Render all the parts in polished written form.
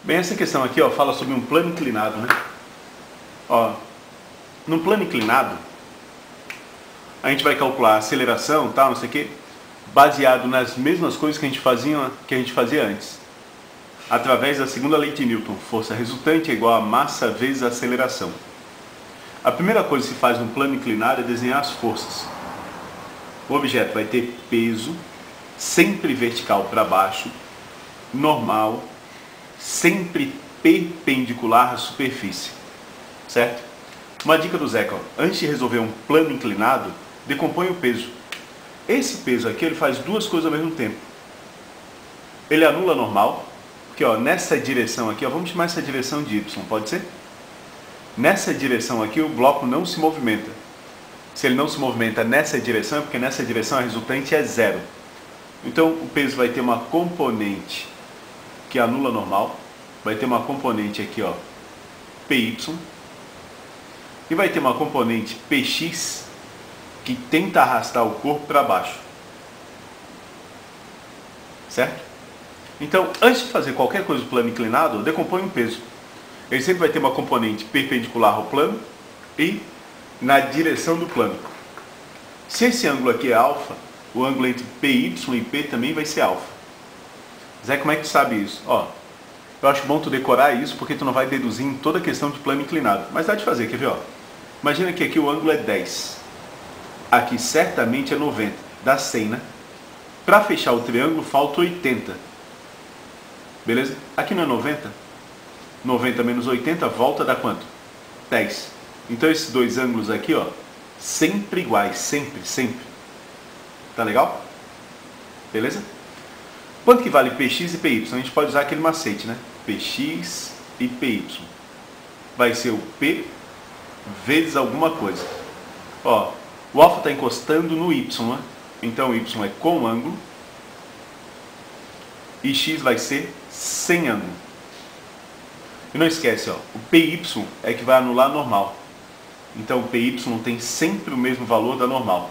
Bem, essa questão aqui, ó, fala sobre um plano inclinado, né? Ó, num plano inclinado, a gente vai calcular a aceleração, tal, não sei o quê, baseado nas mesmas coisas que a gente fazia antes. Através da segunda lei de Newton, força resultante é igual a massa vezes a aceleração. A primeira coisa que se faz num plano inclinado é desenhar as forças. O objeto vai ter peso, sempre vertical para baixo, normal, sempre perpendicular à superfície, certo? Uma dica do Zeca, ó, antes de resolver um plano inclinado, decompõe o peso. Esse peso aqui ele faz duas coisas ao mesmo tempo. Ele anula a normal, porque ó, nessa direção aqui, ó, vamos chamar essa direção de Y, pode ser? Nessa direção aqui o bloco não se movimenta. Se ele não se movimenta nessa direção, é porque nessa direção a resultante é zero. Então o peso vai ter uma componente que anula a normal, vai ter uma componente aqui, ó, PY, e vai ter uma componente PX que tenta arrastar o corpo para baixo. Certo? Então, antes de fazer qualquer coisa do plano inclinado, decompõe um peso. Ele sempre vai ter uma componente perpendicular ao plano e na direção do plano. Se esse ângulo aqui é alfa, o ângulo entre PY e P também vai ser alfa. Zé, como é que tu sabe isso? Ó, eu acho bom tu decorar isso porque tu não vai deduzir em toda a questão de plano inclinado. Mas dá de fazer, quer ver? Ó? Imagina que aqui o ângulo é 10. Aqui certamente é 90. Dá 100, né? Para fechar o triângulo falta 80. Beleza? Aqui não é 90? 90 menos 80 volta dá quanto? 10. Então esses dois ângulos aqui, ó, sempre iguais. Sempre, sempre. Tá legal? Beleza? Quanto que vale PX e PY? A gente pode usar aquele macete, né? PX e PY. Vai ser o P vezes alguma coisa. Ó, o alfa está encostando no Y, né? Então o Y é com ângulo. E X vai ser sem ângulo. E não esquece, ó, o PY é que vai anular a normal. Então o PY tem sempre o mesmo valor da normal.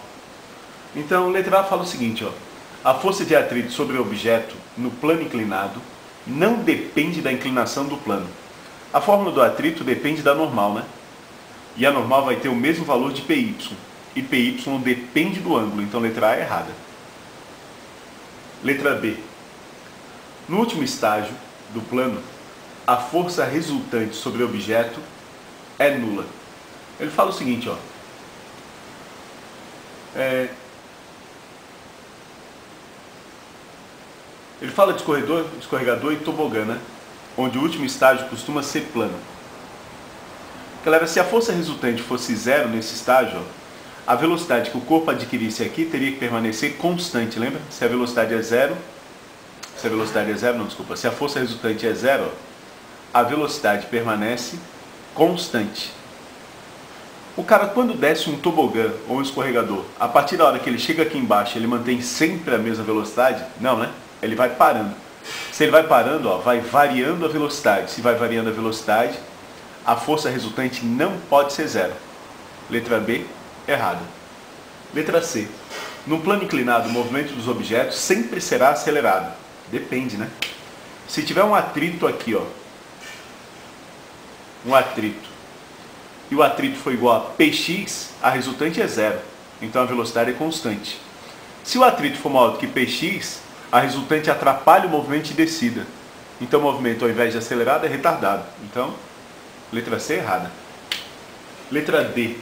Então letra A fala o seguinte, ó. A força de atrito sobre o objeto no plano inclinado não depende da inclinação do plano. A fórmula do atrito depende da normal, né? E a normal vai ter o mesmo valor de PY. E PY depende do ângulo, então letra A é errada. Letra B. No último estágio do plano, a força resultante sobre o objeto é nula. Ele fala o seguinte, ó. Ele fala de escorregador e tobogã, né? Onde o último estágio costuma ser plano. Galera, se a força resultante fosse zero nesse estágio, ó, a velocidade que o corpo adquirisse aqui teria que permanecer constante, lembra? Se a velocidade é zero, se a força resultante é zero, ó, a velocidade permanece constante. O cara, quando desce um tobogã ou um escorregador, a partir da hora que ele chega aqui embaixo, ele mantém sempre a mesma velocidade? Não, né? Ele vai parando. Se ele vai parando, ó, vai variando a velocidade. Se vai variando a velocidade, a força resultante não pode ser zero. Letra B, errada. Letra C. No plano inclinado, o movimento dos objetos sempre será acelerado. Depende, né? Se tiver um atrito aqui, ó, um atrito, e o atrito for igual a Px, a resultante é zero. Então a velocidade é constante. Se o atrito for maior do que Px, a resultante atrapalha o movimento de descida. Então o movimento, ao invés de acelerado, é retardado. Então, letra C é errada. Letra D.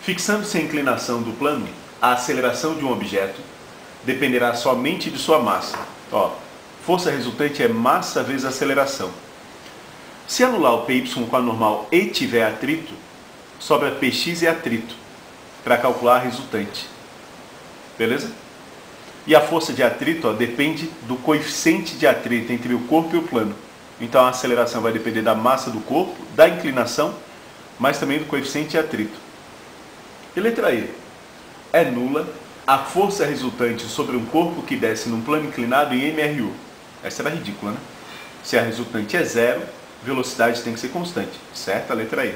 Fixando-se a inclinação do plano, a aceleração de um objeto dependerá somente de sua massa. Ó, força resultante é massa vezes aceleração. Se anular o PY com a normal e tiver atrito, sobra PX e atrito para calcular a resultante. Beleza? E a força de atrito, ó, depende do coeficiente de atrito entre o corpo e o plano. Então a aceleração vai depender da massa do corpo, da inclinação, mas também do coeficiente de atrito. E letra E. É nula a força resultante sobre um corpo que desce num plano inclinado em MRU. Essa era ridícula, né? Se a resultante é zero, velocidade tem que ser constante. Certo? A letra E.